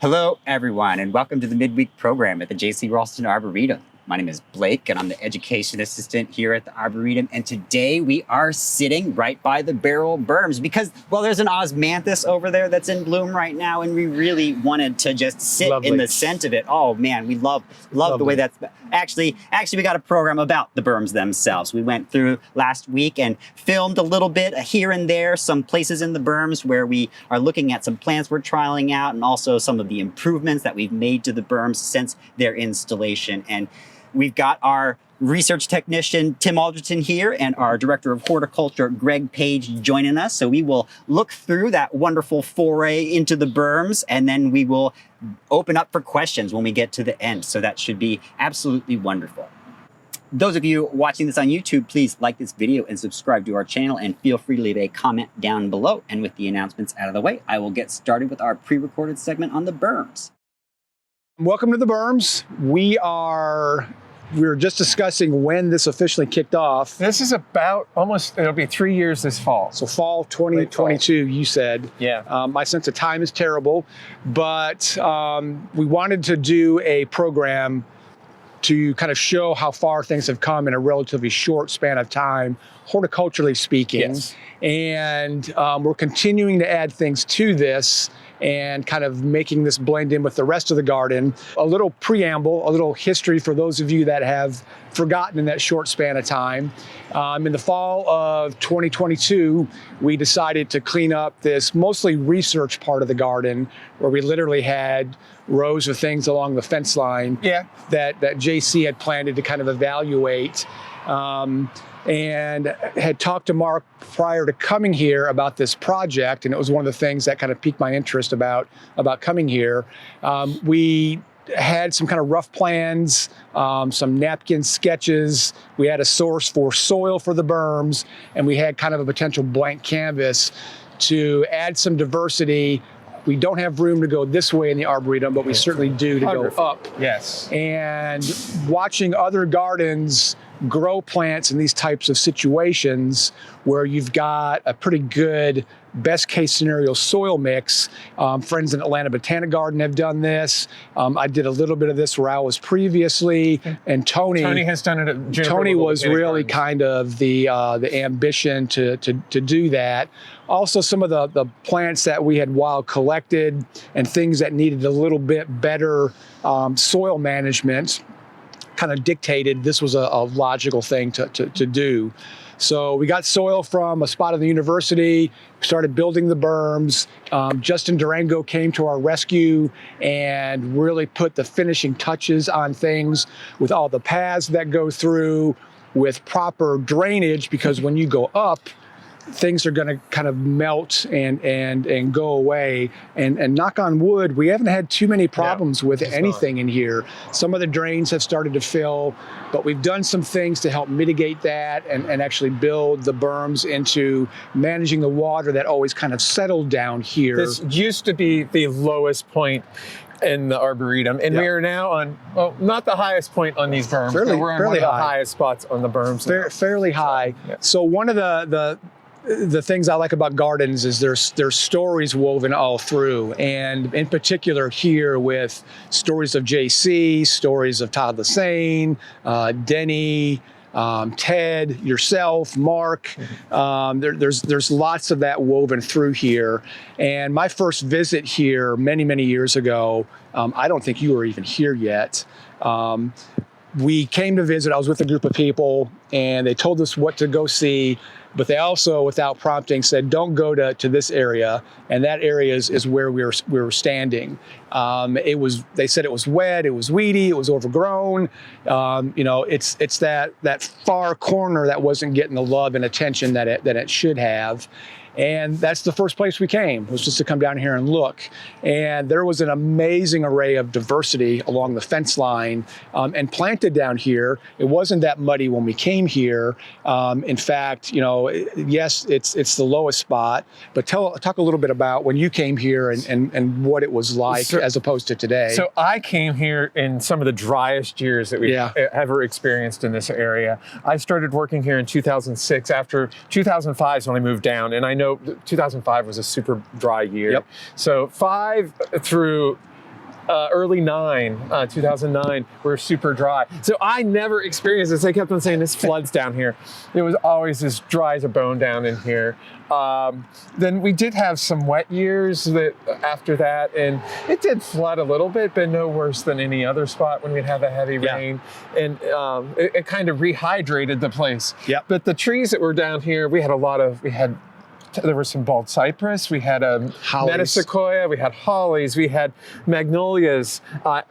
Hello, everyone, and welcome to the Midweek program at the J.C. Raulston Arboretum. My name is Blake, and I'm the education assistant here at the Arboretum. And today we are sitting right by the barrel berms because, well, there's an osmanthus over there that's in bloom right now, and we really wanted to just sit in the scent of it. Oh man, we love the way that's actually we got a program about the berms themselves. We went through last week and filmed a little bit here and there, some places in the berms where we are looking at some plants we're trialing out, and also some of the improvements that we've made to the berms since their installation. And we've got our research technician, Tim Alderton here, and our director of horticulture, Paige, joining us. So we will look through that wonderful foray into the berms, and then we will open up for questions when we get to the end. So that should be absolutely wonderful. Those of you watching this on YouTube, please like this video and subscribe to our channel, and feel free to leave a comment down below. And with the announcements out of the way, I will get started with our pre-recorded segment on the berms. Welcome to the berms. We were just discussing when this officially kicked off. This is about it'll be 3 years this fall. So fall 2022, you said. Yeah. My sense of time is terrible, but we wanted to do a program to kind of show how far things have come in a relatively short span of time, horticulturally speaking. Yes. And we're continuing to add things to this and kind of making this blend in with the rest of the garden. A little preamble, a little history for those of you that have forgotten in that short span of time. In the fall of 2022, we decided to clean up this mostly research part of the garden where we literally had rows of things along the fence line that JC had planted to kind of evaluate. And had talked to Mark prior to coming here about this project, and it was one of the things that kind of piqued my interest about coming here. We had some kind of rough plans, some napkin sketches. We had a source for soil for the berms, and we had kind of a potential blank canvas to add some diversity. We don't have room to go this way in the Arboretum, but we certainly do to go up. Yes. And watching other gardens grow plants in these types of situations where you've got a pretty good best case scenario soil mix. Friends in Atlanta Botanic Garden have done this. I did a little bit of this where I was previously, and Tony has done it at Juniper. Tony was really kind of the ambition to do that. Also, some of the plants that we had wild collected and things that needed a little bit better soil management kind of dictated this was a logical thing to do. So we got soil from a spot at the university, started building the berms. Justin Durango came to our rescue and really put the finishing touches on things with all the paths that go through, with proper drainage, because when you go up, things are going to kind of melt and go away. And knock on wood, we haven't had too many problems with anything in here. Some of the drains have started to fill, but we've done some things to help mitigate that and actually build the berms into managing the water that always kind of settled down here. This used to be the lowest point in the Arboretum, and we are now on, well, not the highest point on these berms, but we're on one of the highest spots on the berms. Fairly high. So one of the things I like about gardens is there's stories woven all through, and in particular here with stories of JC, stories of Todd Lassane, Denny, Ted, yourself, Mark. There's lots of that woven through here. And my first visit here many years ago, I don't think you were even here yet. We came to visit. I was with a group of people, and they told us what to go see. But they also, without prompting, said, don't go to this area. And that area is where we were standing. They said it was wet, it was weedy, it was overgrown. It's that far corner that wasn't getting the love and attention that it should have. And that's the first place we came, was just to come down here and look. And there was an amazing array of diversity along the fence line and planted down here. It wasn't that muddy when we came here. In fact, yes, it's the lowest spot, but talk a little bit about when you came here and what it was like as opposed to today. So I came here in some of the driest years that we've ever experienced in this area. I started working here in 2006. After 2005 is when I moved down, and I know 2005 was a super dry year. Yep. So 5 through early 2009, were super dry. So I never experienced this. They kept on saying this floods down here. It was always as dry as a bone down in here. Then we did have some wet years after that, and it did flood a little bit, but no worse than any other spot when we'd have a heavy rain. And it kind of rehydrated the place. Yep. But the trees that were down here, there was some bald cypress, we had a metasequoia, we had hollies, we had magnolias,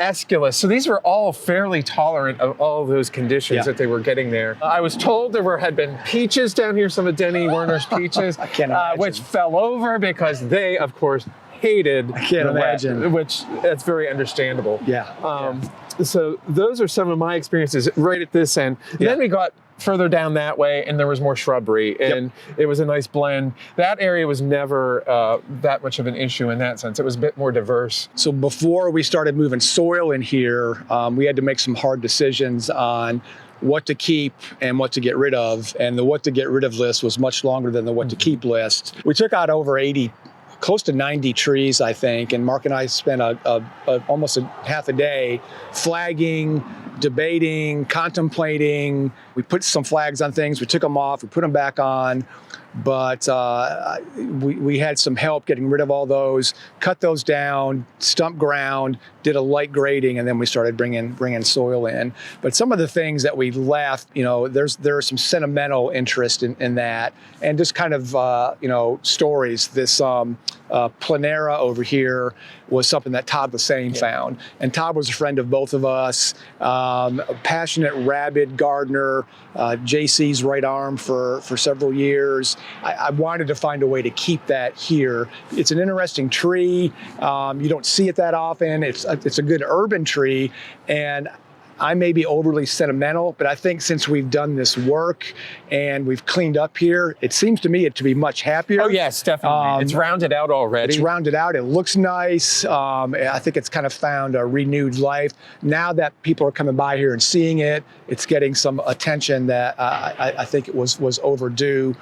aesculus. So these were all fairly tolerant of all of those conditions that they were getting there. I was told had been peaches down here, some of Denny Werner's peaches, I can't imagine. which fell over because they, of course, hated I can't imagine. which that's very understandable. Yeah. So those are some of my experiences right at this end. Yeah. Then we got further down that way, and there was more shrubbery, and it was a nice blend. That area was never that much of an issue in that sense. It was a bit more diverse. So before we started moving soil in here, we had to make some hard decisions on what to keep and what to get rid of. And the what to get rid of list was much longer than the what to keep list. We took out over 80, close to 90 trees, I think. And Mark and I spent almost half a day flagging, debating, contemplating. We put some flags on things, we took them off, we put them back on. But we had some help getting rid of all those, cut those down, stump ground, did a light grading, and then we started bringing soil in. But some of the things that we left, there's some sentimental interest in that, and just kind of stories. This planera over here was something that Todd Lassane found, and Todd was a friend of both of us. A passionate, rabid gardener, JC's right arm for several years. I wanted to find a way to keep that here. It's an interesting tree. You don't see it that often. It's a good urban tree, and I may be overly sentimental, but I think since we've done this work and we've cleaned up here, it seems to me it to be much happier. Oh yes, definitely. It's rounded out already. It's rounded out. It looks nice. I think it's kind of found a renewed life. Now that people are coming by here and seeing it, it's getting some attention that I think it was overdue.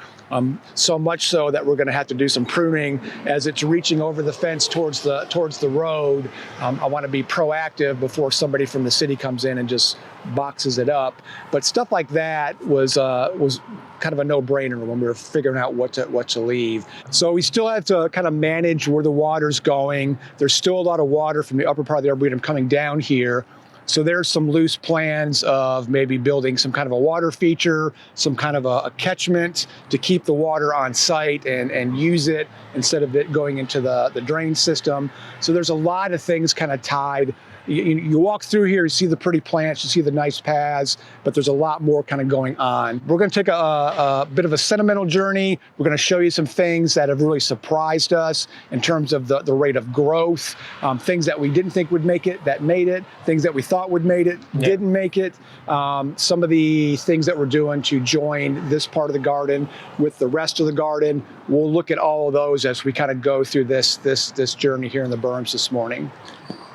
So much so that we're going to have to do some pruning as it's reaching over the fence towards the road. I want to be proactive before somebody from the city comes in and just boxes it up. But stuff like that was kind of a no-brainer when we were figuring out what to leave. So we still have to kind of manage where the water's going. There's still a lot of water from the upper part of the Arboretum coming down here. So there's some loose plans of maybe building some kind of a water feature, some kind of a catchment to keep the water on site and use it instead of it going into the drain system. So there's a lot of things kind of tied. You walk through here, you see the pretty plants, you see the nice paths, but there's a lot more kind of going on. We're going to take a bit of a sentimental journey. We're going to show you some things that have really surprised us in terms of the rate of growth, things that we didn't think would make it, that made it, things that we thought would made it, didn't make it. Some of the things that we're doing to join this part of the garden with the rest of the garden. We'll look at all of those as we kind of go through this journey here in the Berms this morning.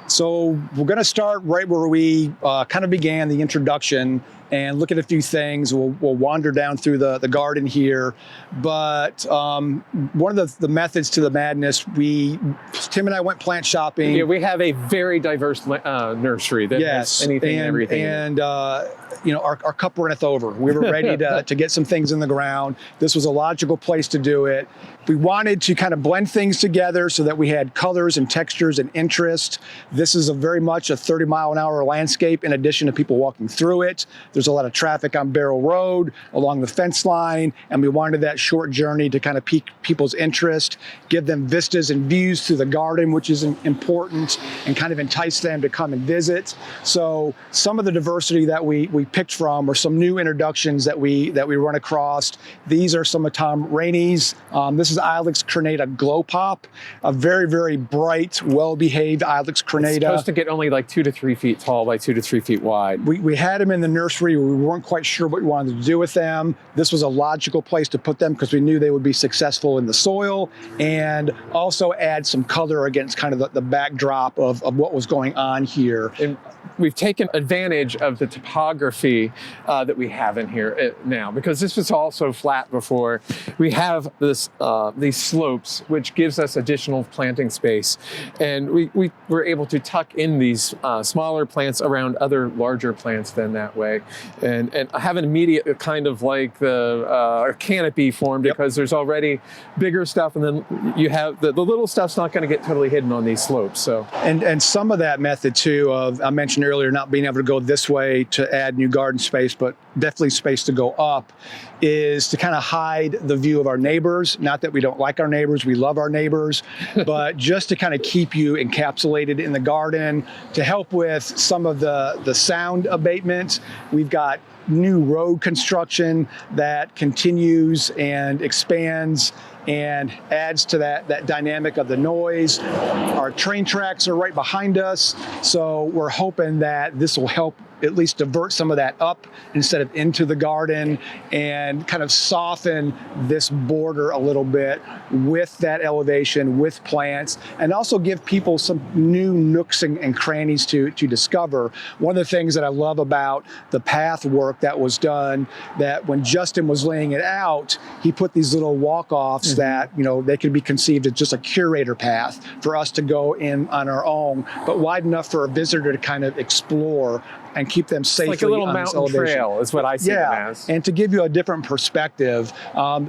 So we're going to start right where we kind of began the introduction and look at a few things. We'll wander down through the garden here. But one of the methods to the madness, Tim and I went plant shopping. Yeah, we have a very diverse nursery that has anything and everything. And our cup runneth over. We were ready to get some things in the ground. This was a logical place to do it. We wanted to kind of blend things together so that we had colors and textures and interest. This is very much a 30-mile-an-hour landscape in addition to people walking through it. There's a lot of traffic on Barrel Road, along the fence line, and we wanted that short journey to kind of pique people's interest, give them vistas and views through the garden, which is important, and kind of entice them to come and visit. So some of the diversity that we picked from or some new introductions that we run across. These are some of Tom Rainey's. This is Ilex crenata Glow Pop, a very, very bright, well-behaved Ilex crenata. It's supposed to get only like 2 to 3 feet tall by 2 to 3 feet wide. We had him in the nursery nursery. We weren't quite sure what we wanted to do with them. This was a logical place to put them because we knew they would be successful in the soil and also add some color against kind of the backdrop of what was going on here. And we've taken advantage of the topography that we have in here now, because this was also flat before. We have these slopes, which gives us additional planting space. And we were able to tuck in these smaller plants around other larger plants then that way. And have an immediate kind of like the canopy formed, because there's already bigger stuff. And then you have the little stuff's not going to get totally hidden on these slopes. So and some of that method too of, I mentioned earlier, not being able to go this way to add new garden space, but definitely space to go up, is to kind of hide the view of our neighbors. Not that we don't like our neighbors, we love our neighbors, but just to kind of keep you encapsulated in the garden, to help with some of the sound abatement. We've got new road construction that continues and expands and adds to that dynamic of the noise. Our train tracks are right behind us, so we're hoping that this will help at least divert some of that up instead of into the garden and kind of soften this border a little bit with that elevation, with plants, and also give people some new nooks and crannies to discover. One of the things that I love about the path work that was done, that when Justin was laying it out, he put these little walk-offs that, you know, they could be conceived as just a curator path for us to go in on our own, but wide enough for a visitor to kind of explore and keep them safely it's like a little on this mountain elevation. trail is what I see it as. And to give you a different perspective,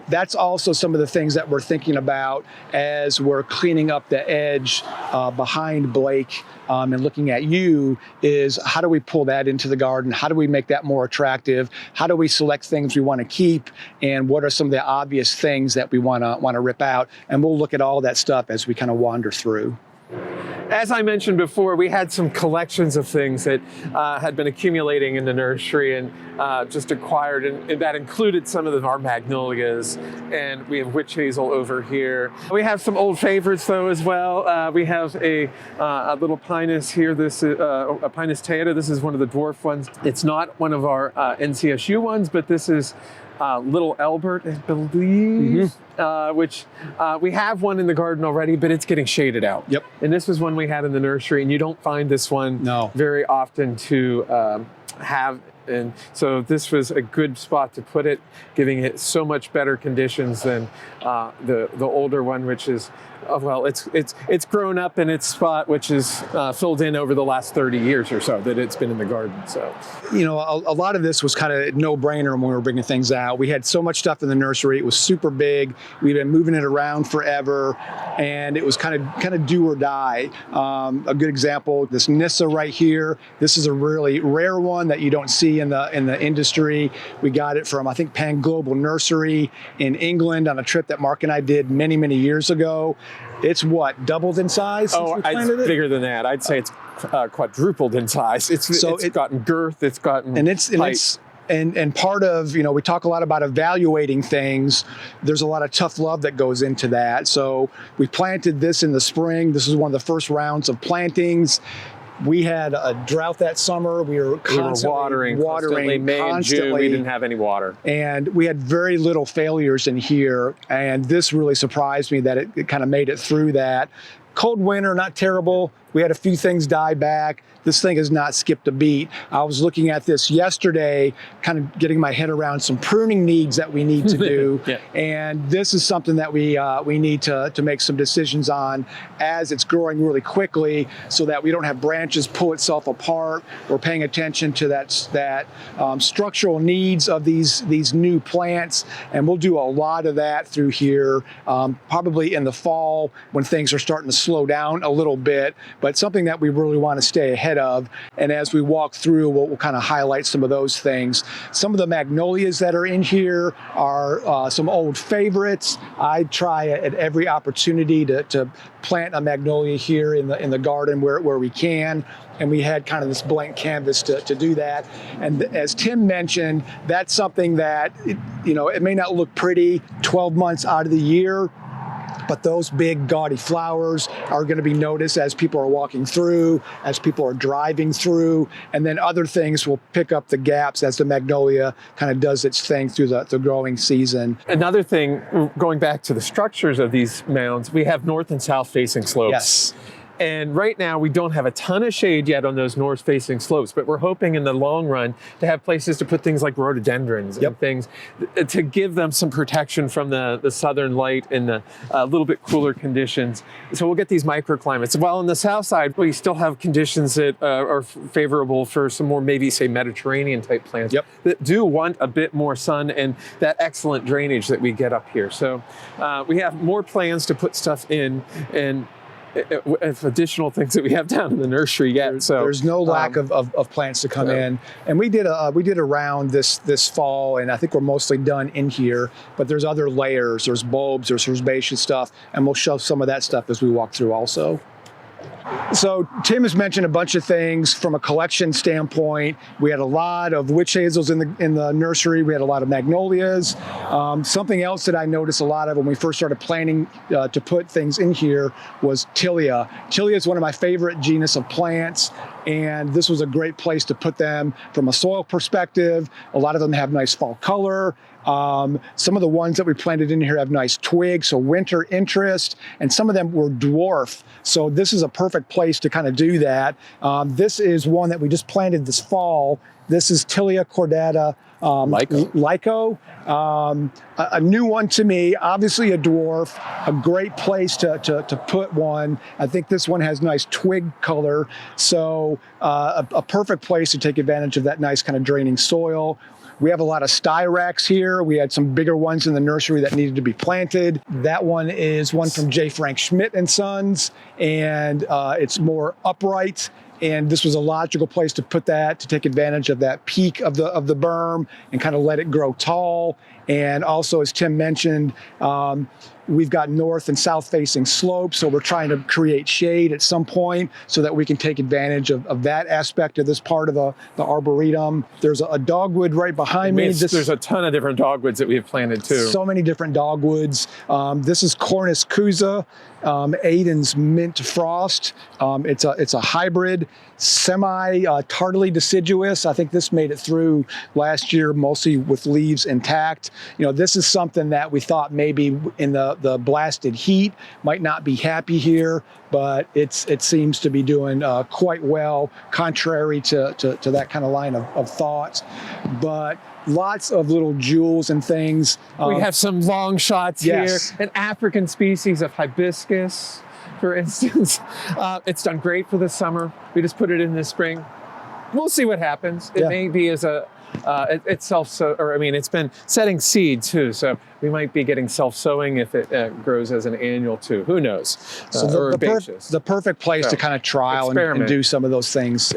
that's also some of the things that we're thinking about as we're cleaning up the edge behind Blake and looking at you, is how do we pull that into the garden? How do we make that more attractive? How do we select things we want to keep? And what are some of the obvious things that we want to rip out? And we'll look at all that stuff as we kind of wander through. As I mentioned before, we had some collections of things that had been accumulating in the nursery and just acquired, and that included some of our magnolias, and we have witch hazel over here. We have some old favorites though as well. We have a little pinus here. This is a Pinus teata. This is one of the dwarf ones. It's not one of our NCSU ones, but this is Little Albert, I believe, which we have one in the garden already, but it's getting shaded out. Yep. And this was one we had in the nursery, and you don't find this one very often to have. And so this was a good spot to put it, giving it so much better conditions than the older one, which is, well, it's grown up in its spot, which is filled in over the last 30 years or so that it's been in the garden. So, you know, a lot of this was kind of no-brainer when we were bringing things out. We had so much stuff in the nursery; it was super big. We'd been moving it around forever, and it was kind of do or die. A good example: this Nyssa right here. This is a really rare one that you don't see in the industry. We got it from, I think, Pan Global Nursery in England on a trip that Mark and I did many years ago. It's what, doubled in size? Oh, it's bigger than that. I'd say it's quadrupled in size. It's gotten girth. It's gotten height. And part of, you know, we talk a lot about evaluating things. There's a lot of tough love that goes into that. So we planted this in the spring. This is one of the first rounds of plantings. We had a drought that summer. We were constantly watering. May and June, we didn't have any water. And we had very little failures in here. And this really surprised me that it kind of made it through that. Cold winter, not terrible. We had a few things die back. This thing has not skipped a beat. I was looking at this yesterday, kind of getting my head around some pruning needs that we need to do. And this is something that we need to make some decisions on as it's growing really quickly, so that we don't have branches pull itself apart. We're paying attention to that structural needs of these new plants. And we'll do a lot of that through here, probably in the fall when things are starting to slow down a little bit, but something that we really want to stay ahead of. And as we walk through, we'll kind of highlight some of those things. Some of the magnolias that are in here are some old favorites. I try at every opportunity to plant a magnolia here in the garden where we can. And we had kind of this blank canvas to do that. And as Tim mentioned, that's something that, it may not look pretty 12 months out of the year, But those big gaudy flowers are going to be noticed as people are walking through, as people are driving through, and then other things will pick up the gaps as the magnolia kind of does its thing through the growing season. Another thing, going back to the structures of these mounds, we have north and south facing slopes. Yes. And right now we don't have a ton of shade yet on those north facing slopes, but we're hoping in the long run to have places to put things like rhododendrons and things to give them some protection from the southern light and the little bit cooler conditions. So we'll get these microclimates. While on the south side, we still have conditions that are favorable for some more, maybe say Mediterranean type plants that do want a bit more sun and that excellent drainage that we get up here. So we have more plans to put stuff in, and additional things that we have down in the nursery yet. So there's no lack of plants to come in. And we did a round this fall, and I think we're mostly done in here, but there's other layers, there's bulbs, there's herbaceous stuff, and we'll show some of that stuff as we walk through also. So Tim has mentioned a bunch of things from a collection standpoint. We had a lot of witch hazels in the nursery. We had a lot of magnolias. Something else that I noticed a lot of when we first started planning to put things in here was Tilia. Tilia is one of my favorite genus of plants, and this was a great place to put them from a soil perspective. A lot of them have nice fall color. Some of the ones that we planted in here have nice twigs, so winter interest, and some of them were dwarf. So this is a perfect place to kind of do that. This is one that we just planted this fall. This is Tilia cordata Lyco. A new one to me, obviously a dwarf, a great place to put one. I think this one has nice twig color, so a perfect place to take advantage of that nice kind of draining soil. We have a lot of styrax here. We had some bigger ones in the nursery that needed to be planted. That one is one from J. Frank Schmidt and Sons, and it's more upright. And this was a logical place to put that, to take advantage of that peak of the berm and kind of let it grow tall. And also, as Tim mentioned, we've got north and south facing slopes, so we're trying to create shade at some point so that we can take advantage of that aspect of this part of the Arboretum. There's a dogwood right behind me. There's a ton of different dogwoods that we've planted too. So many different dogwoods. This is Cornus Cusa, Aiden's Mint Frost. It's a hybrid, semi-tardily deciduous. I think this made it through last year mostly with leaves intact. You know, this is something that we thought maybe in the blasted heat might not be happy here, but it seems to be doing quite well, contrary to that kind of line of thought. But lots of little jewels and things. We have some long shots here, an African species of hibiscus, for instance. It's done great for the summer. We just put it in this spring. We'll see what happens. It may be as it's been setting seed too, so we might be getting self-sowing if it grows as an annual too. Who knows? So the perfect place to kind of trial and do some of those things,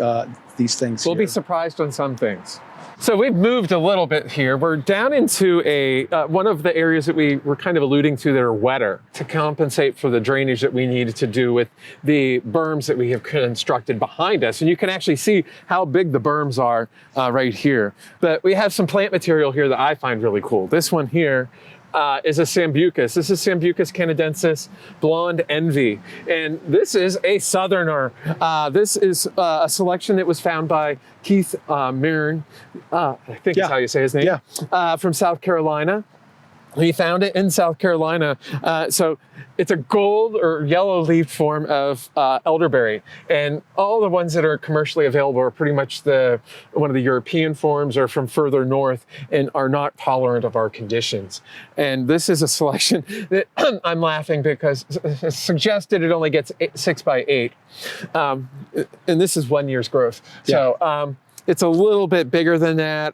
these things. We'll be surprised on some things. So we've moved a little bit here. We're down into one of the areas that we were kind of alluding to that are wetter to compensate for the drainage that we needed to do with the berms that we have constructed behind us. And you can actually see how big the berms are right here. But we have some plant material here that I find really cool. This one here is a Sambucus. This is Sambucus canadensis, Blonde Envy. And this is a southerner. This is a selection that was found by Keith Mearn, I think is how you say his name, from South Carolina. He found it in South Carolina. So it's a gold or yellow leaf form of elderberry. And all the ones that are commercially available are pretty much one of the European forms or from further north and are not tolerant of our conditions. And this is a selection that I'm laughing because it's suggested it only gets 6 by 8. And this is 1 year's growth. So it's a little bit bigger than that,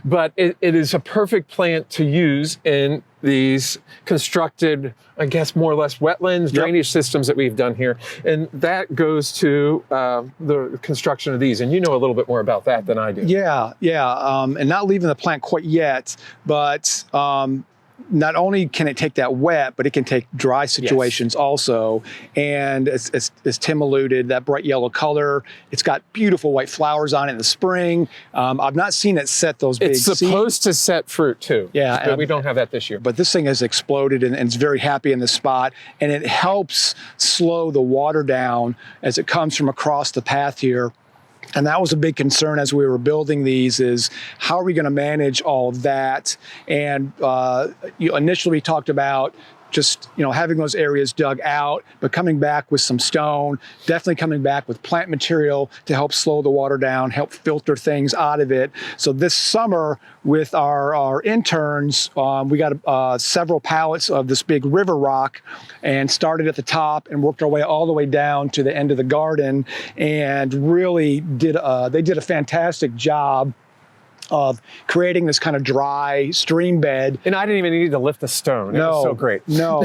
but it is a perfect plant to use in these constructed, I guess, more or less wetlands, drainage systems that we've done here. And that goes to the construction of these. And you know a little bit more about that than I do. And not leaving the plant quite yet, but not only can it take that wet, but it can take dry situations also. And as Tim alluded, that bright yellow color, it's got beautiful white flowers on it in the spring. I've not seen it set those big It's supposed to set fruit too. Yeah. But we don't have that this year. But this thing has exploded and it's very happy in this spot. And it helps slow the water down as it comes from across the path here. And that was a big concern as we were building these, is how are we going to manage all of that? And initially we talked about just having those areas dug out, but coming back with some stone, definitely coming back with plant material to help slow the water down, help filter things out of it. So this summer with our interns, we got several pallets of this big river rock and started at the top and worked our way all the way down to the end of the garden, and really did they did a fantastic job of creating this kind of dry stream bed. And I didn't even need to lift a stone. It was so great. No,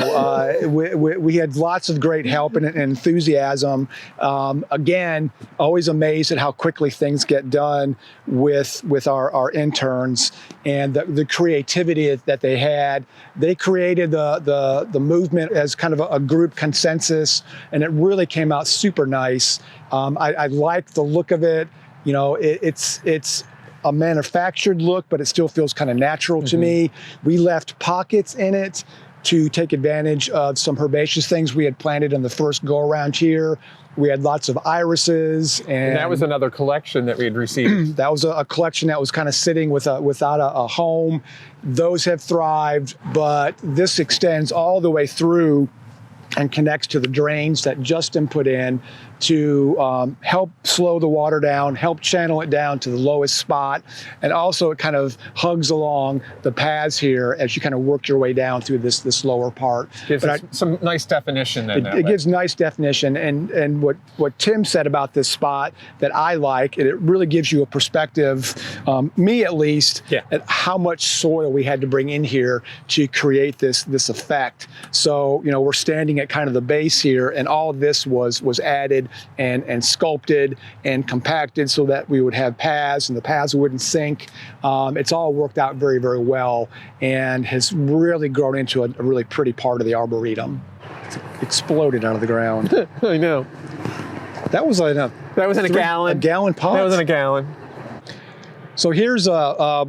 we had lots of great help and enthusiasm. Again, always amazed at how quickly things get done with our interns, and the creativity that they had. They created the movement as kind of a group consensus, and it really came out super nice. I like the look of it. It's a manufactured look, but it still feels kind of natural to me. We left pockets in it to take advantage of some herbaceous things we had planted in the first go around here. We had lots of irises, and that was another collection that we had received. That was a collection that was kind of sitting without a home. Those have thrived, but this extends all the way through and connects to the drains that Justin put in to help slow the water down, help channel it down to the lowest spot. And also it kind of hugs along the paths here as you kind of work your way down through this lower part. Gives some nice definition then. It gives nice definition. And what Tim said about this spot that I like, it really gives you a perspective, me at least, at how much soil we had to bring in here to create this effect. So, we're standing at kind of the base here, and all of this was added and sculpted and compacted so that we would have paths and the paths wouldn't sink. It's all worked out very, very well and has really grown into a really pretty part of the Arboretum. It's exploded out of the ground. I know. That was in a gallon. A gallon pot. That was in a gallon. So here's a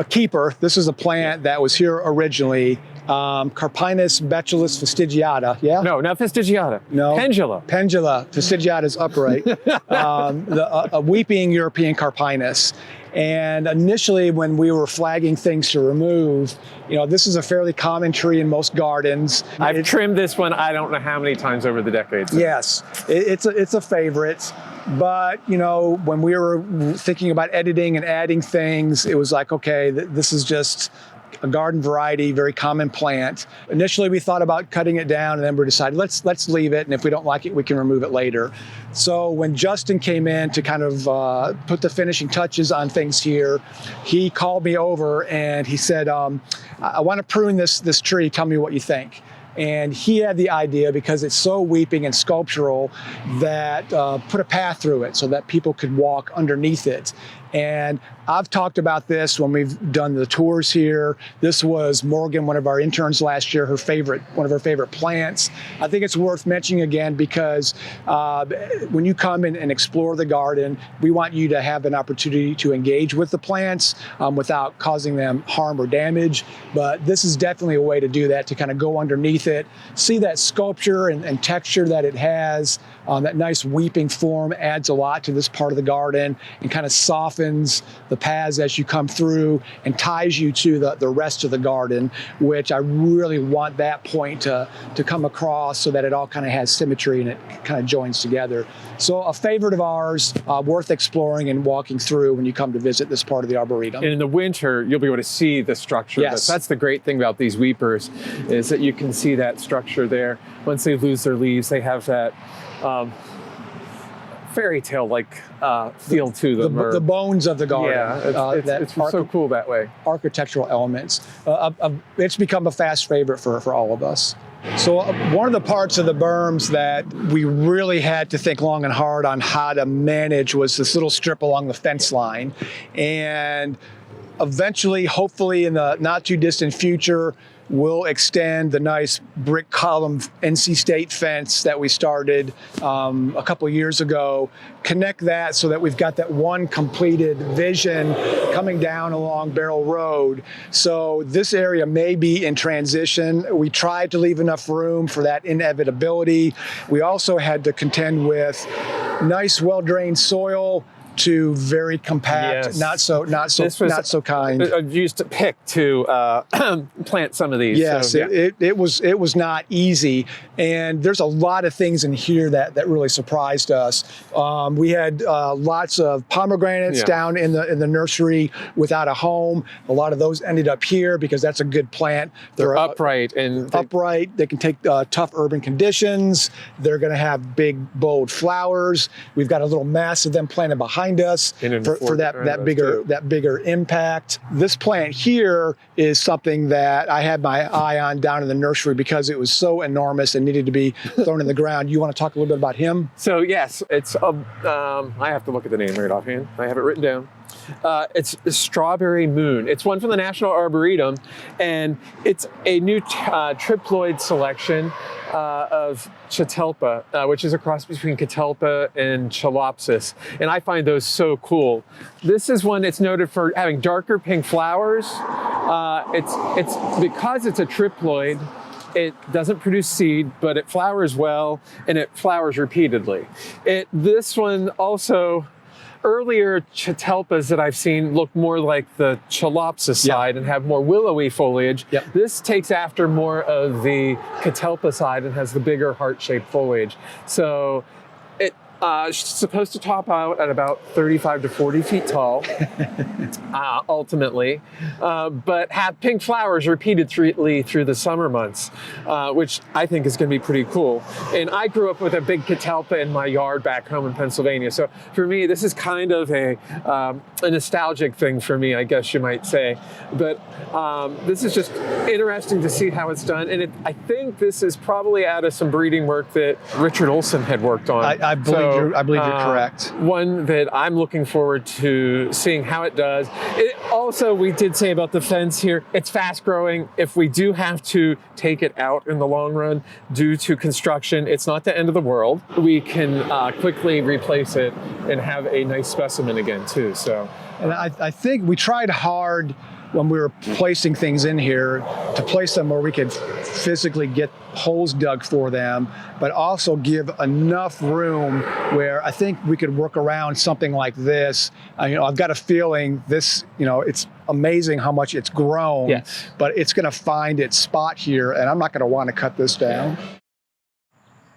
keeper. This is a plant that was here originally. Carpinus betulus fastigiata, yeah? No, not fastigiata. No. Pendula. Pendula. Fastigiata is upright. A weeping European carpinus. And initially, when we were flagging things to remove, this is a fairly common tree in most gardens. I've trimmed this one I don't know how many times over the decades. Yes, it's a favorite. But, when we were thinking about editing and adding things, it was like, okay, this is just a garden variety, very common plant. Initially, we thought about cutting it down, and then we decided let's leave it, and if we don't like it, we can remove it later. So when Justin came in to kind of put the finishing touches on things here, he called me over and he said, I want to prune this tree. Tell me what you think. And he had the idea, because it's so weeping and sculptural, that put a path through it so that people could walk underneath it. And I've talked about this when we've done the tours here. This was Morgan, one of our interns last year, one of her favorite plants. I think it's worth mentioning again because when you come in and explore the garden, we want you to have an opportunity to engage with the plants without causing them harm or damage. But this is definitely a way to do that, to kind of go underneath it, see that sculpture and texture that it has. That nice weeping form adds a lot to this part of the garden and kind of softens the paths as you come through and ties you to the rest of the garden, which I really want that point to come across so that it all kind of has symmetry and it kind of joins together. So a favorite of ours, worth exploring and walking through when you come to visit this part of the Arboretum. And in the winter, you'll be able to see the structure. Yes. That's the great thing about these weepers, is that you can see that structure there. Once they lose their leaves, they have that fairy tale-like feel to them. The bones of the garden. Yeah, it's so cool that way. Architectural elements. It's become a fast favorite for all of us. So one of the parts of the berms that we really had to think long and hard on how to manage was this little strip along the fence line. And eventually, hopefully in the not too distant future, we'll extend the nice brick column NC State fence that we started a couple years ago, connect that so that we've got that one completed vision coming down along Barrel Road. So this area may be in transition. We tried to leave enough room for that inevitability. We also had to contend with nice, well-drained soil to very compact, Yes. not so kind. I used to pick to plant some of these. Yes, so, yeah. it was not easy, and there's a lot of things in here that really surprised us. We had lots of pomegranates down in the nursery without a home. A lot of those ended up here because that's a good plant. They're upright and upright. They can take tough urban conditions. They're going to have big, bold flowers. We've got a little mass of them planted behind us for that bigger impact. This plant here is something that I had my eye on down in the nursery because it was so enormous and needed to be thrown in the ground. You want to talk a little bit about him? So yes, it's I have to look at the name right offhand. I have it written down. It's Strawberry Moon. It's one from the National Arboretum, and it's a new triploid selection of Catalpa, which is a cross between Catalpa and Chalopsis. And I find those so cool. This is one that's noted for having darker pink flowers. It's because it's a triploid, it doesn't produce seed, but it flowers well, and it flowers repeatedly. This one also, earlier Catalpas that I've seen look more like the Chalopsis side and have more willowy foliage. Yep. This takes after more of the Catalpa side and has the bigger heart-shaped foliage. So it's supposed to top out at about 35 to 40 feet tall, ultimately, but have pink flowers repeatedly through the summer months, which I think is going to be pretty cool. And I grew up with a big Catalpa in my yard back home in Pennsylvania. So for me, this is kind of a nostalgic thing for me, I guess you might say. But this is just interesting to see how it's done. And I think this is probably out of some breeding work that Richard Olson had worked on. I believe you're correct. One that I'm looking forward to seeing how it does. Also, we did say about the fence here, it's fast growing. If we do have to take it out in the long run due to construction, it's not the end of the world. We can quickly replace it and have a nice specimen again too. So, and I think we tried hard when we were placing things in here to place them where we could physically get holes dug for them, but also give enough room where I think we could work around something like this. I've got a feeling this, it's amazing how much it's grown, but it's going to find its spot here, and I'm not going to want to cut this down.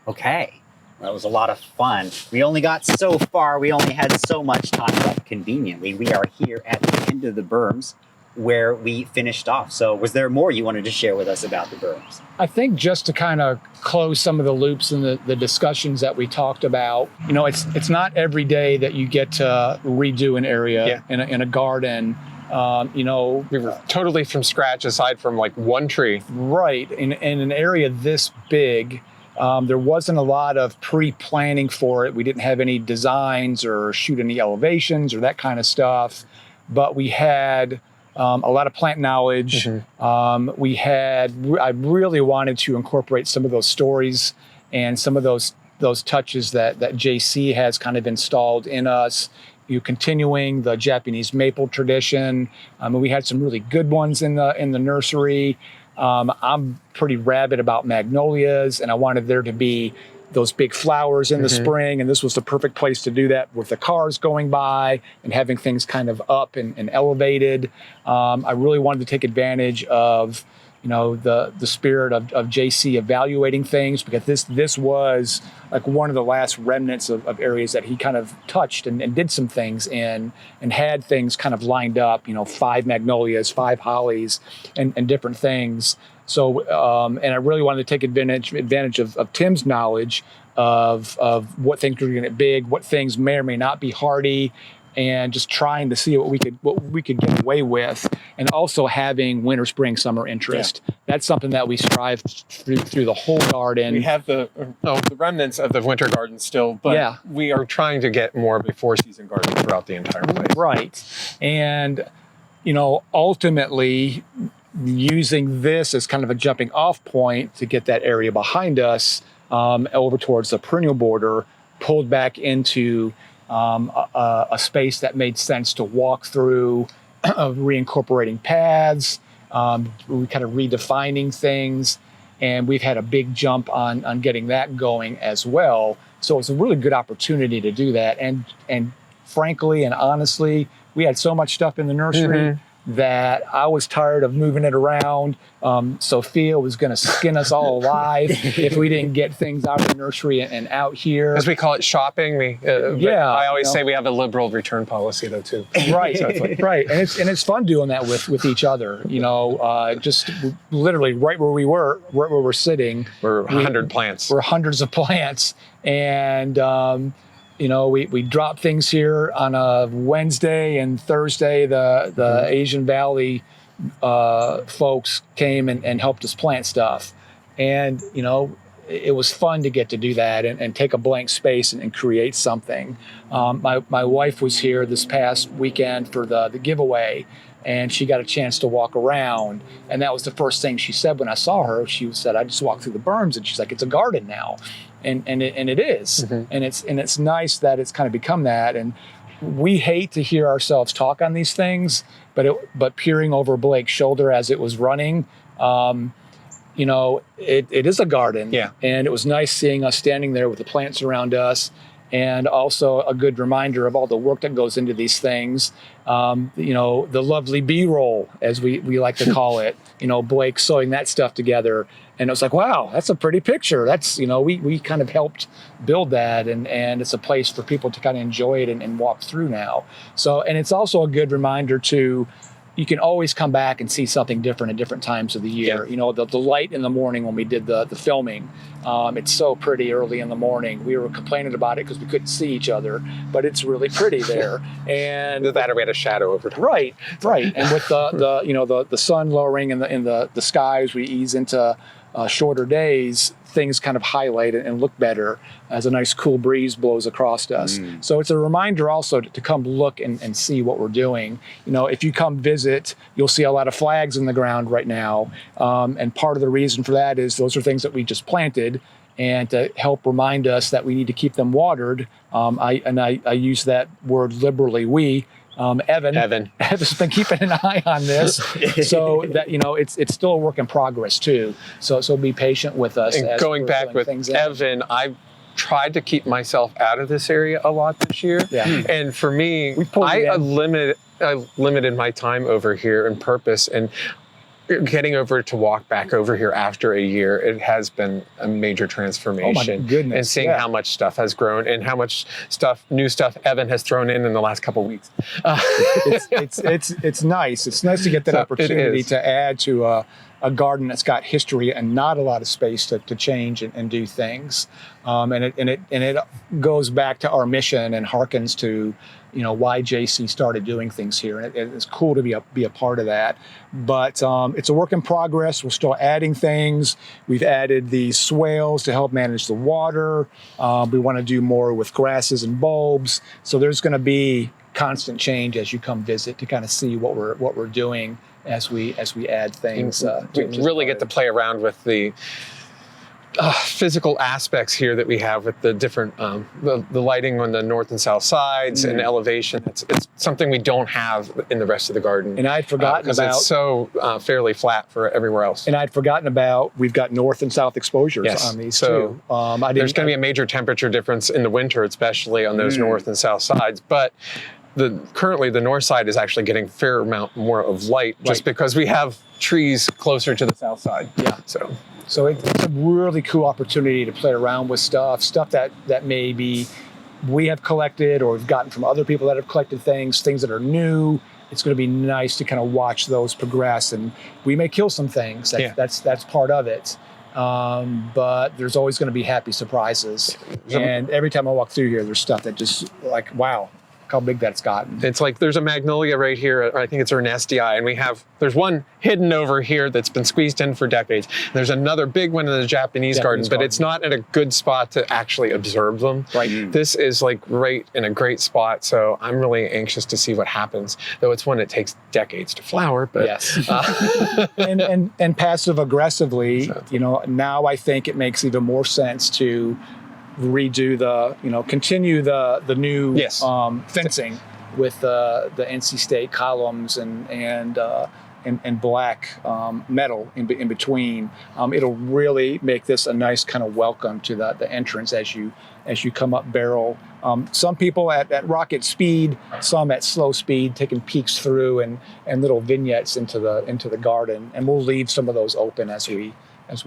Okay. That was a lot of fun. We only got so far. We only had so much time, but conveniently, we are here at the end of the berms where we finished off. So was there more you wanted to share with us about the berms? I think just to kind of close some of the loops in the discussions that we talked about, it's not every day that you get to redo an area in a garden. We were totally from scratch aside from like one tree. Right. In an area this big, there wasn't a lot of pre-planning for it. We didn't have any designs or shoot any elevations or that kind of stuff, but we had a lot of plant knowledge. I really wanted to incorporate some of those stories and some of those touches that JC has kind of installed in us. Continuing the Japanese maple tradition. We had some really good ones in the nursery. I'm pretty rabid about magnolias, and I wanted there to be those big flowers in the spring, and this was the perfect place to do that with the cars going by and having things kind of up and elevated. I really wanted to take advantage of the spirit of JC evaluating things, because this was like one of the last remnants of areas that he kind of touched and did some things in, and had things kind of lined up, 5 magnolias, 5 hollies, and different things. So, and I really wanted to take advantage of Tim's knowledge of what things were going to get big, what things may or may not be hardy, and just trying to see what we could get away with, and also having winter, spring, summer interest. Yeah. That's something that we strive through the whole garden. We have the remnants of the winter garden still, but we are trying to get more of a 4-season garden throughout the entire place. Right, and ultimately using this as kind of a jumping off point to get that area behind us over towards the perennial border, pulled back into a space that made sense to walk through, reincorporating paths, we kind of redefining things, and we've had a big jump on getting that going as well. So it's a really good opportunity to do that. And frankly and honestly, we had so much stuff in the nursery that I was tired of moving it around. Sophia was going to skin us all alive if we didn't get things out of the nursery and out here. As we call it, shopping. I always say we have a liberal return policy though too. Right, so right, and it's fun doing that with each other. Just literally right where we're sitting. We're 100 plants. We're hundreds of plants, and we drop things here on a Wednesday and Thursday. The Asian Valley folks came and helped us plant stuff. And, it was fun to get to do that and take a blank space and create something. My wife was here this past weekend for the giveaway, and she got a chance to walk around. And that was the first thing she said when I saw her. She said, I just walked through the berms, and she's like, it's a garden now. And it is. And it's nice that it's kind of become that. And we hate to hear ourselves talk on these things, but peering over Blake's shoulder as it was running, it is a garden. Yeah. And it was nice seeing us standing there with the plants around us, and also a good reminder of all the work that goes into these things. The lovely B-roll, as we like to call it, Blake sewing that stuff together. And it was like, wow, that's a pretty picture. That's, we kind of helped build that, and it's a place for people to kind of enjoy it and walk through now. So, and it's also a good reminder to, you can always come back and see something different at different times of the year. Yeah. The light in the morning when we did the filming, it's so pretty early in the morning. We were complaining about it because we couldn't see each other, but it's really pretty there. And that, or we had a shadow over time. Right. And with the sun lowering in the skies, we ease into shorter days, things kind of highlight and look better as a nice cool breeze blows across us. So it's a reminder also to come look and see what we're doing. If you come visit, you'll see a lot of flags in the ground right now. And part of the reason for that is those are things that we just planted, and to help remind us that we need to keep them watered. I use that word liberally, Evan has been keeping an eye on this, so that it's still a work in progress too. So be patient with us. And going back with Evan, I've tried to keep myself out of this area a lot this year. Yeah. And for me, I limited my time over here on purpose, and getting over to walk back over here after a year, it has been a major transformation. Oh my goodness. And seeing how much stuff has grown and how much new stuff Evan has thrown in the last couple of weeks. It's nice. It's nice to get that opportunity to add to a garden that's got history and not a lot of space to change and do things. And it goes back to our mission and harkens to why JC started doing things here. And it's cool to be a part of that. But it's a work in progress. We're still adding things. We've added these swales to help manage the water. We want to do more with grasses and bulbs. So there's going to be constant change as you come visit to kind of see what we're doing as we add things. We really get to play around with the physical aspects here that we have with the different the lighting on the north and south sides and elevation. It's something we don't have in the rest of the garden. And I'd forgotten about, it's so fairly flat for everywhere else. And I'd forgotten about, we've got north and south exposures on these too. There's going to be a major temperature difference in the winter, especially on those north and south sides. But currently the north side is actually getting a fair amount more of light just because we have trees closer to the south side. Yeah. So it's a really cool opportunity to play around with stuff that maybe we have collected or we've gotten from other people that have collected things that are new. It's going to be nice to kind of watch those progress, and we may kill some things. That's part of it. But there's always going to be happy surprises. And every time I walk through here, there's stuff that just like, wow. how big that's gotten. It's like there's a magnolia right here. I think it's Ernestii, and there's one hidden over here that's been squeezed in for decades. There's another big one in the Japanese garden, but it's not in a good spot to actually observe them. Right. This is like right in a great spot, so I'm really anxious to see what happens. Though it's one that takes decades to flower, but yes. And passive aggressively, now I think it makes even more sense to redo continue the new fencing with the NC State columns and black metal in between. It'll really make this a nice kind of welcome to the entrance as you come up Barrel. Some people at rocket speed, some at slow speed, taking peeks through and little vignettes into the garden, and we'll leave some of those open as we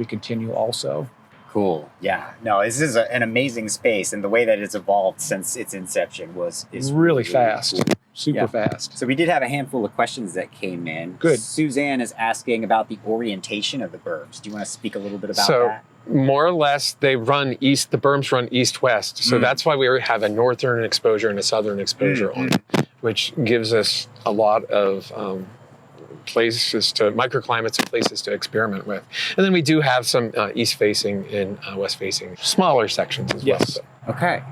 continue also. Cool. Yeah. No, this is an amazing space, and the way that it's evolved since its inception is really fast. Cool. Super fast. So we did have a handful of questions that came in. Good. Suzanne is asking about the orientation of the berms. Do you want to speak a little bit about that? More or less, they run east. The berms run east-west. So that's why we have a northern exposure and a southern exposure on it, which gives us a lot of microclimates and places to experiment with. And then we do have some east-facing and west-facing smaller sections as well. So. Okay.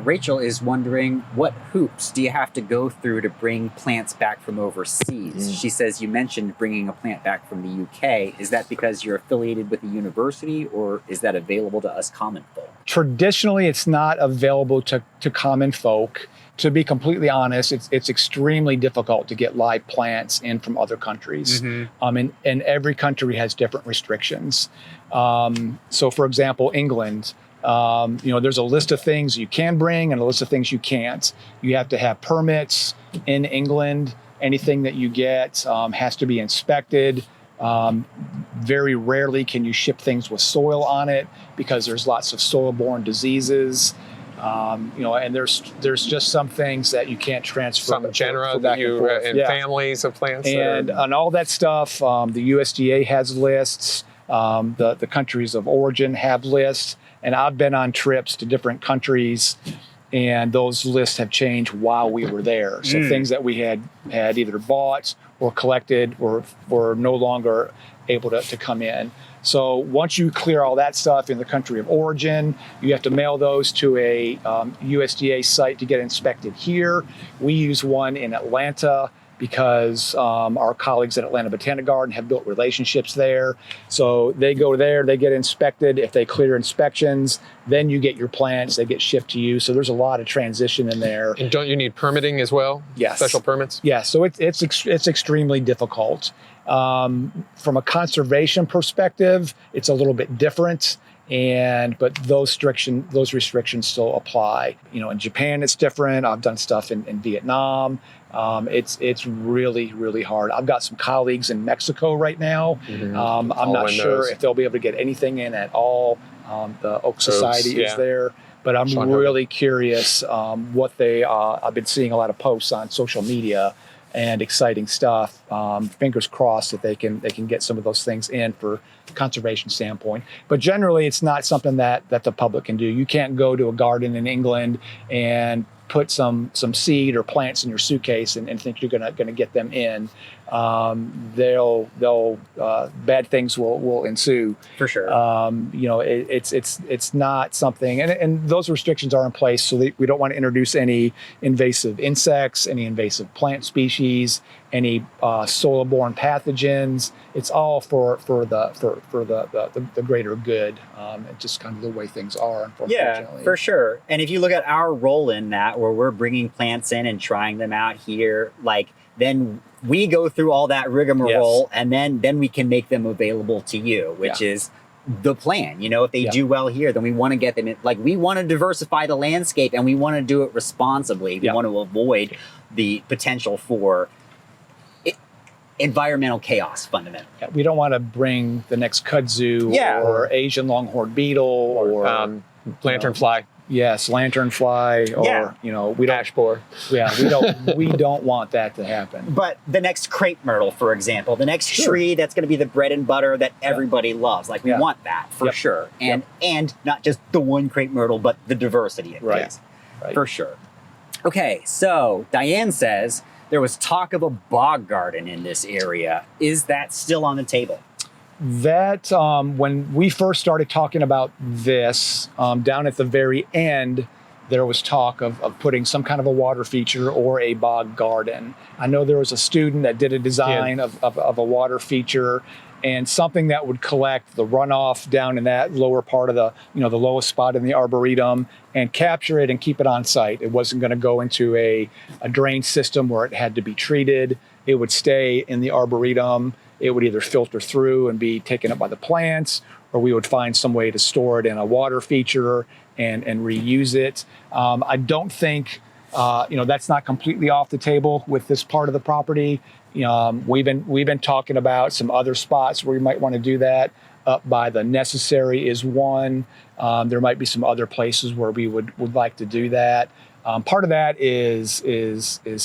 Rachel is wondering, what hoops do you have to go through to bring plants back from overseas? She says you mentioned bringing a plant back from the UK. Is that because you're affiliated with a university, or is that available to us common folk? Traditionally, it's not available to common folk. To be completely honest, it's extremely difficult to get live plants in from other countries. And every country has different restrictions. So for example, England, there's a list of things you can bring and a list of things you can't. You have to have permits in England. Anything that you get has to be inspected. Very rarely can you ship things with soil on it because there's lots of soil-borne diseases. And there's just some things that you can't transfer. Some genera and families of plants. And on all that stuff, the USDA has lists. The countries of origin have lists. And I've been on trips to different countries, and those lists have changed while we were there. So things that we had either bought or collected were no longer able to come in. So once you clear all that stuff in the country of origin, you have to mail those to a USDA site to get inspected here. We use one in Atlanta because our colleagues at Atlanta Botanic Garden have built relationships there. So they go there, they get inspected. If they clear inspections, then you get your plants, they get shipped to you. So there's a lot of transition in there. And don't you need permitting as well? Yes. Special permits? Yeah, so it's extremely difficult. From a conservation perspective, it's a little bit different. But those restrictions still apply. In Japan, it's different. I've done stuff in Vietnam. It's really, really hard. I've got some colleagues in Mexico right now. I'm not sure if they'll be able to get anything in at all. The Oak Society is there. But I'm really curious what they I've been seeing a lot of posts on social media and exciting stuff. Fingers crossed that they can get some of those things in for conservation standpoint. But generally, it's not something that the public can do. You can't go to a garden in England and put some seed or plants in your suitcase and think you're gonna get them in. Bad things will ensue. For sure. It's not something, and those restrictions are in place so that we don't want to introduce any invasive insects, any invasive plant species, any soil-borne pathogens. It's all for the greater good. It's just kind of the way things are, unfortunately. Yeah, for sure. And if you look at our role in that, where we're bringing plants in and trying them out here, then we go through all that rigmarole, and then we can make them available to you, which is the plan. If they do well here, then we want to get them in. We want to diversify the landscape, and we want to do it responsibly. We want to avoid the potential for environmental chaos, fundamentally. Yeah, we don't want to bring the next kudzu or Asian longhorn beetle or lanternfly. Yes, lanternfly, or we don't. Ash borer. Yeah, we don't want that to happen. But the next crepe myrtle, for example, the next tree that's going to be the bread and butter that everybody loves. We want that for sure, and not just the one crepe myrtle, but the diversity it brings, for sure. Okay, so Diane says there was talk of a bog garden in this area. Is that still on the table? That when we first started talking about this, down at the very end, there was talk of putting some kind of a water feature or a bog garden. I know there was a student that did a design of a water feature and something that would collect the runoff down in that lower part of the lowest spot in the Arboretum and capture it and keep it on site. It wasn't going to go into a drain system where it had to be treated. It would stay in the Arboretum. It would either filter through and be taken up by the plants, or we would find some way to store it in a water feature and reuse it. I don't think, that's not completely off the table with this part of the property. We've been talking about some other spots where we might want to do that. Up by the Necessary is one. There might be some other places where we would like to do that. Part of that is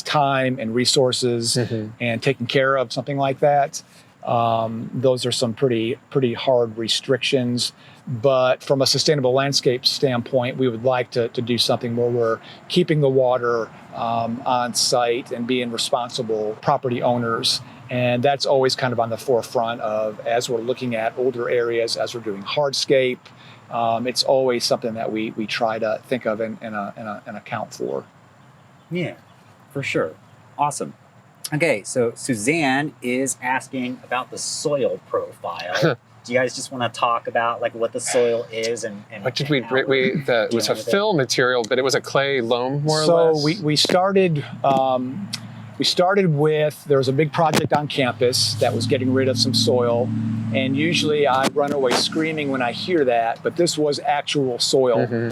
time and resources and taking care of something like that. Those are some pretty hard restrictions. But from a sustainable landscape standpoint, we would like to do something where we're keeping the water on site and being responsible property owners. And that's always kind of on the forefront of, as we're looking at older areas, as we're doing hardscape. It's always something that we try to think of and account for. Yeah, for sure. Awesome. Okay, so Suzanne is asking about the soil profile. Do you guys just want to talk about like what the soil is and what did it was a fill material, but it was a clay loam more or less? So we started with, there was a big project on campus that was getting rid of some soil, and usually I run away screaming when I hear that, but this was actual soil.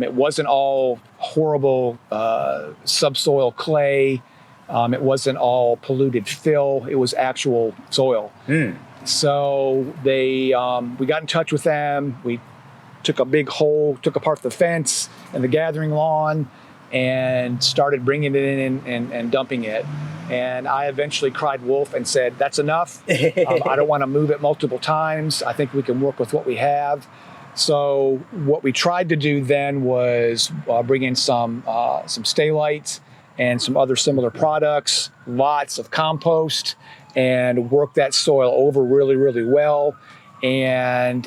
It wasn't all horrible subsoil clay. It wasn't all polluted fill. It was actual soil. So we got in touch with them. We took a big hole, took apart the fence and the gathering lawn, and started bringing it in and dumping it. And I eventually cried wolf and said, that's enough. I don't want to move it multiple times. I think we can work with what we have. So what we tried to do then was bring in some stay-light and some other similar products, lots of compost, and work that soil over really, really well. And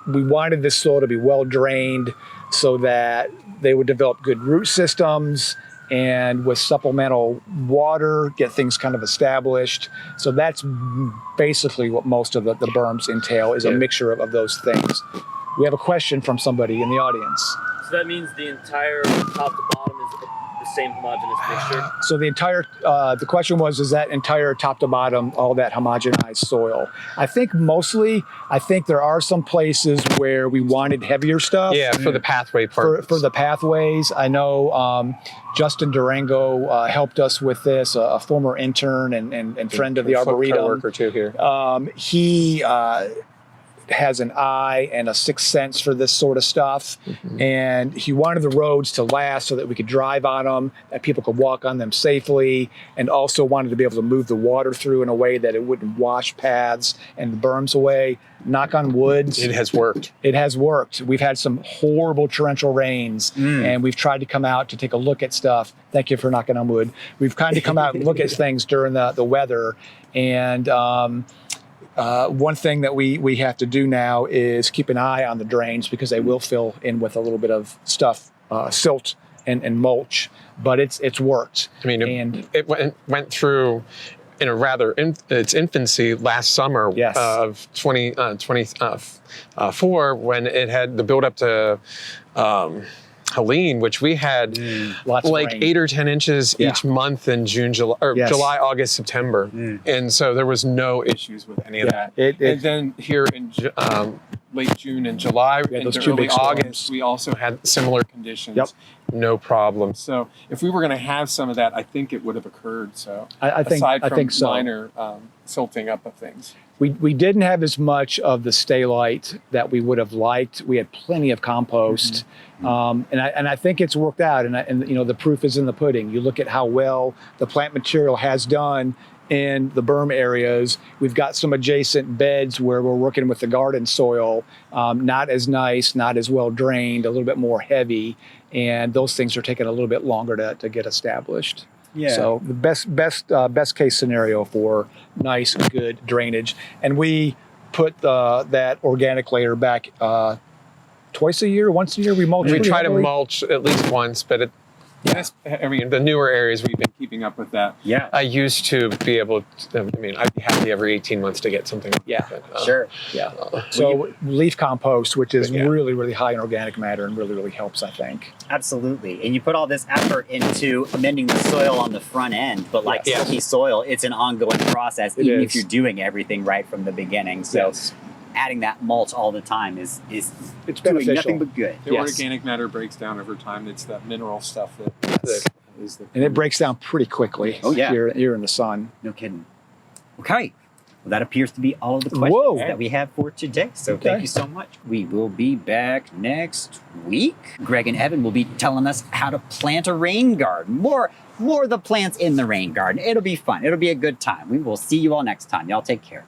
we wanted this soil to be well drained so that they would develop good root systems, and with supplemental water, get things kind of established. So that's basically what most of the berms entail, is a mixture of those things. We have a question from somebody in the audience. So that means the entire top to bottom is the same homogeneous mixture? So the entire, the question was, is that entire top to bottom, all that homogenized soil? I think mostly, there are some places where we wanted heavier stuff. Yeah, for the pathway part. For the pathways. I know Justin Durango helped us with this, a former intern and friend of the Arboretum. Co-worker too here. He has an eye and a sixth sense for this sort of stuff. And he wanted the roads to last so that we could drive on them, that people could walk on them safely, and also wanted to be able to move the water through in a way that it wouldn't wash paths and the berms away. Knock on wood. It has worked. It has worked. We've had some horrible torrential rains, and we've tried to come out to take a look at stuff. Thank you for knocking on wood. We've kind of come out and look at things during the weather. And one thing that we have to do now is keep an eye on the drains, because they will fill in with a little bit of stuff, silt and mulch, but it's worked. I mean, it went through in a rather its infancy last summer of 2024 when it had the build up to Helene, which we had like 8 or 10 inches each month in June, July, or July, August, September. And so there was no issues with any of that. And then here in late June and July, into early August, we also had similar conditions. No problem. So if we were going to have some of that, I think it would have occurred. So I think so. Minor silting up of things. We didn't have as much of the stay-light that we would have liked. We had plenty of compost, and I think it's worked out. And the proof is in the pudding. You look at how well the plant material has done in the berm areas. We've got some adjacent beds where we're working with the garden soil, not as nice, not as well drained, a little bit more heavy, and those things are taking a little bit longer to get established. Yeah. So the best case scenario for nice, good drainage, and we put that organic layer back once a year. We mulch. We pretty try to heavily. mulch at least once, but the newer areas we've been keeping up with that. Yeah. I used to be able to, I'd be happy every 18 months to get something. Yeah. Sure. Yeah. So leaf compost, which is Yeah. really, really high in organic matter and really, really helps, I think. Absolutely. And you put all this effort into amending the soil on the front end, but like Yes. silky soil, it's an ongoing process, It even is. if you're doing everything right from the beginning. So Yes. adding that mulch all the time is It's doing beneficial. nothing but good. The Yes. organic matter breaks down over time. It's that mineral stuff that is the. And it breaks down pretty quickly. Oh, yeah. Here in the sun. No kidding. Okay. Well, that appears to be all of the questions Whoa. that we have for today. So Okay. thank you so much. We will be back next week. Greg and Evan will be telling us how to plant a rain garden. More of the plants in the rain garden. It'll be fun. It'll be a good time. We will see you all next time. Y'all take care.